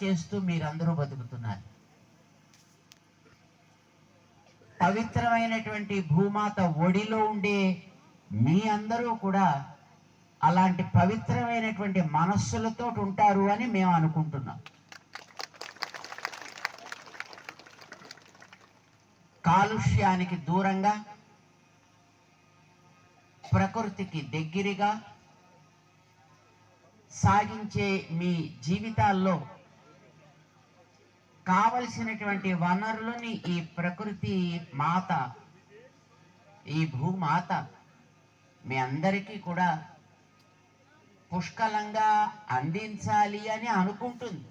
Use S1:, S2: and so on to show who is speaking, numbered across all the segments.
S1: చేస్తూ మీరందరూ బతుకుతున్నారు. పవిత్రమైనటువంటి భూమాత ఒడిలో ఉండే మీ అందరూ కూడా అలాంటి పవిత్రమైనటువంటి మనస్సులతో ఉంటారు అని మేము అనుకుంటున్నాం. కాలుష్యానికి దూరంగా, ప్రకృతికి దగ్గరగా సాగించే మీ జీవితాల్లో కావలసినటువంటి వనరులని ఈ ప్రకృతి మాత, ఈ భూమాత మీ అందరికీ కూడా పుష్కలంగా అందించాలి అని అనుకుంటుంది.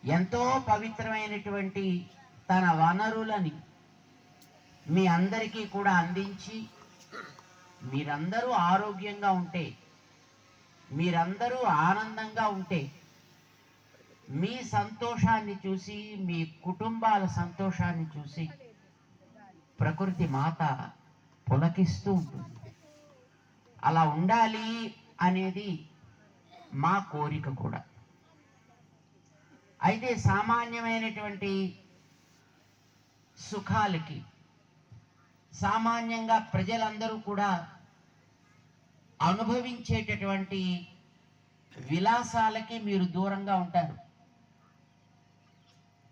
S1: ఎంతో పవిత్రమైనటువంటి తన వనరులని మీ అందరికీ కూడా అందించి మీరందరూ ఆరోగ్యంగా ఉంటే, మీరందరూ ఆనందంగా ఉంటే, మీ సంతోషాన్ని చూసి, మీ కుటుంబాల సంతోషాన్ని చూసి ప్రకృతి మాత పులకిస్తూ ఉంటుంది. అలా ఉండాలి అనేది మా కోరిక కూడా. అయితే సామాన్యమైనటువంటి సుఖాలకి, సామాన్యంగా ప్రజలందరూ కూడా అనుభవించేటటువంటి విలాసాలకి మీరు దూరంగా ఉంటారు.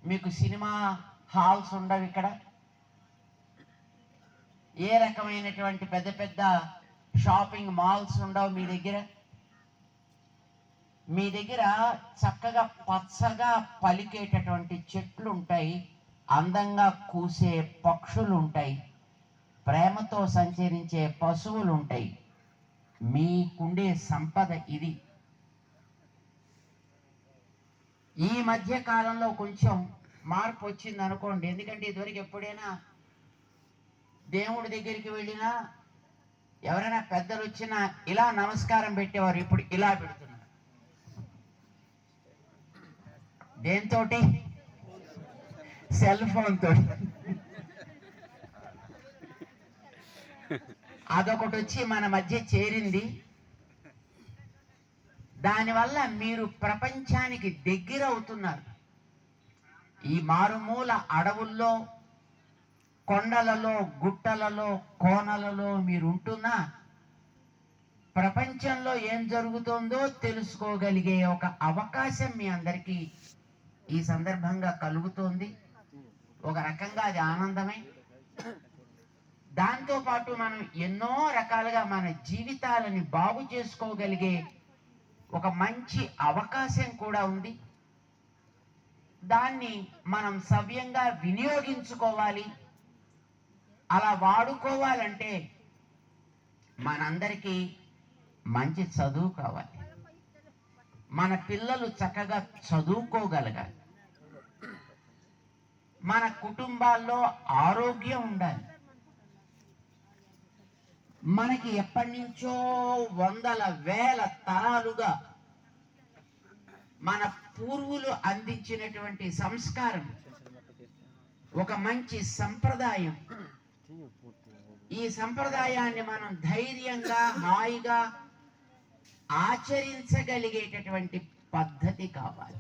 S1: మీకు సినిమా హాల్స్ ఉండవు ఇక్కడ. ఏ రకమైనటువంటి పెద్ద పెద్ద షాపింగ్ మాల్స్ ఉండవు మీ దగ్గర. మీ దగ్గర చక్కగా పచ్చగా పలికేటటువంటి చెట్లు ఉంటాయి, అందంగా కూసే పక్షులు ఉంటాయి, ప్రేమతో సంచరించే పశువులు ఉంటాయి. మీకుండే సంపద ఇది. ఈ మధ్య కాలంలో కొంచెం మార్పు వచ్చింది అనుకోండి. ఎందుకంటే ఇదివరకు ఎప్పుడైనా దేవుడి దగ్గరికి వెళ్ళినా, ఎవరైనా పెద్దలు వచ్చినా ఇలా నమస్కారం పెట్టేవారు. ఇప్పుడు ఇలా పెడుతున్నారు. దేంతో? సెల్ ఫోన్ తోటి. అదొకటి వచ్చి మన మధ్య చేరింది. దానివల్ల మీరు ప్రపంచానికి దగ్గర అవుతున్నారు. ఈ మారుమూల అడవుల్లో, కొండలలో, గుట్టలలో, కోనలలో మీరు ఉంటున్నా ప్రపంచంలో ఏం జరుగుతుందో తెలుసుకోగలిగే ఒక అవకాశం మీ అందరికీ ఈ సందర్భంగా కలుగుతోంది. ఒక రకంగా అది ఆనందమే. దాంతోపాటు మనం ఎన్నో రకాలుగా మన జీవితాలని బాగు చేసుకోగలిగే ఒక మంచి అవకాశం కూడా ఉంది. దాన్ని మనం సవ్యంగా వినియోగించుకోవాలి. అలా వాడుకోవాలంటే మనందరికీ మంచి చదువు కావాలి. మన పిల్లలు చక్కగా చదువుకోగలగాలి. మన కుటుంబాల్లో ఆరోగ్యం ఉండాలి. మనకి ఎప్పటి నుంచో వందల వేల తరాలుగా మన పూర్వులు అందించినటువంటి సంస్కారం, ఒక మంచి సంప్రదాయం. ఈ సంప్రదాయాన్ని మనం ధైర్యంగా, హాయిగా ఆచరించగలిగేటటువంటి పద్ధతి కావాలి.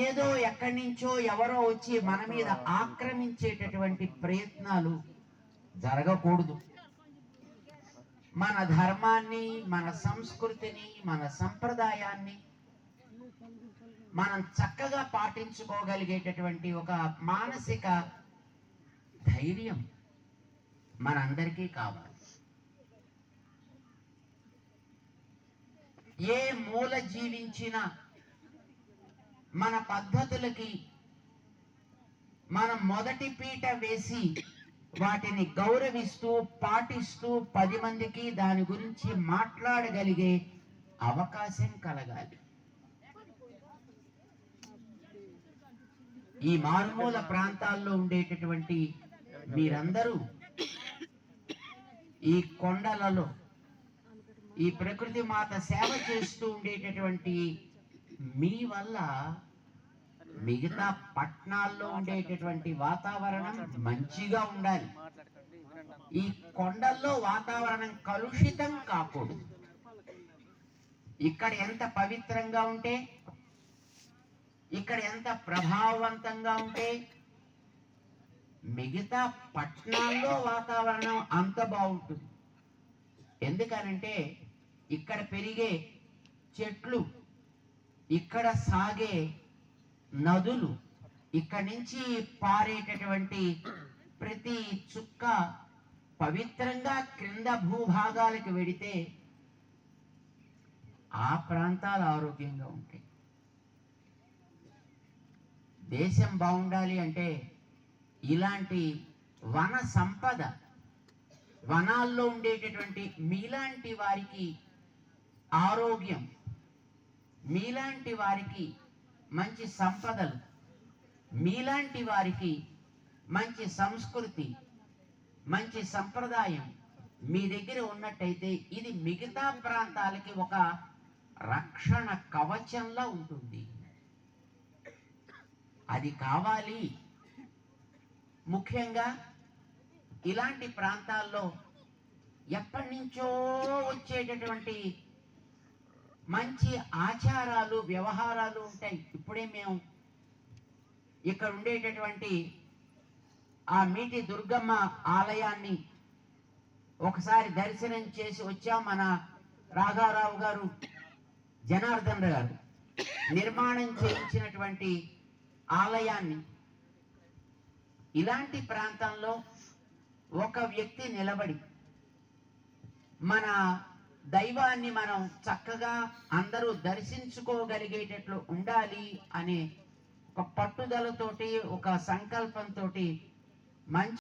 S1: ఏదో ఎక్కడి నుంచో ఎవరో వచ్చి మన మీద ఆక్రమించేటటువంటి ప్రయత్నాలు జరగకూడదు. మన ధర్మాన్ని, మన సంస్కృతిని, మన సంప్రదాయాన్ని మనం చక్కగా పాటించుకోగలిగేటటువంటి ఒక మానసిక ధైర్యం మనందరికీ కావాలి. ఏ మూల జీవించిన మన పద్ధతులకి మనం మొదటి పీట వేసి వాటిని గౌరవిస్తూ, పాటిస్తూ 10 మందికి దాని గురించి మాట్లాడగలిగే అవకాశం కలగాలి. ఈ మారుమూల ప్రాంతాల్లో ఉండేటటువంటి మీరందరూ ఈ కొండలలో ఈ ప్రకృతి మాత సేవ చేస్తూ ఉండేటటువంటి మీ వల్ల మిగతా పట్టణాల్లో ఉండేటటువంటి వాతావరణం మంచిగా ఉండాలి. ఈ కొండల్లో వాతావరణం కలుషితం కాకూడదు. ఇక్కడ ఎంత పవిత్రంగా ఉంటే, ఇక్కడ ఎంత ప్రభావవంతంగా ఉంటే, మిగతా పట్టణాల్లో వాతావరణం అంత బాగుంటుంది. ఎందుకనంటే ఇక్కడ పెరిగే చెట్లు, ఇక్కడ సాగే నదులు, ఇక్కడి నుంచి పారేటటువంటి ప్రతి చుక్క పవిత్రంగా క్రింద భూభాగాలకు వెడితే ఆ ప్రాంతాలు ఆరోగ్యంగా ఉంటాయి. దేశం బాగుండాలి అంటే ఇలాంటి వన సంపద, వనాల్లో ఉండేటటువంటి మీలాంటి వారికి ఆరోగ్యం, మీలాంటి వారికి మంచి సంపదలు, మీలాంటి వారికి మంచి సంస్కృతి, మంచి సంప్రదాయం మీ దగ్గర ఉన్నట్టయితే ఇది మిగతా ప్రాంతాలకి ఒక రక్షణ కవచంలా ఉంటుంది. అది కావాలి. ముఖ్యంగా ఇలాంటి ప్రాంతాల్లో ఎప్పటి నుంచో వచ్చేటటువంటి మంచి ఆచారాలు, వ్యవహారాలు ఉంటాయి. ఇప్పుడే మేము ఇక్కడ ఉండేటటువంటి ఆ మీటి దుర్గమ్మ ఆలయాన్ని ఒకసారి దర్శనం చేసి వచ్చాం. మన రాఘారావు గారు, జనార్దన్ గారు నిర్మాణం చేయించినటువంటి ఆలయాన్ని. ఇలాంటి ప్రాంతంలో ఒక వ్యక్తి నిలబడి మన దైవాన్ని మనం చక్కగా అందరూ దర్శించుకోగలిగేటట్లు ఉండాలి అనే ఒక పట్టుదలతోటి, ఒక సంకల్పంతో మంచి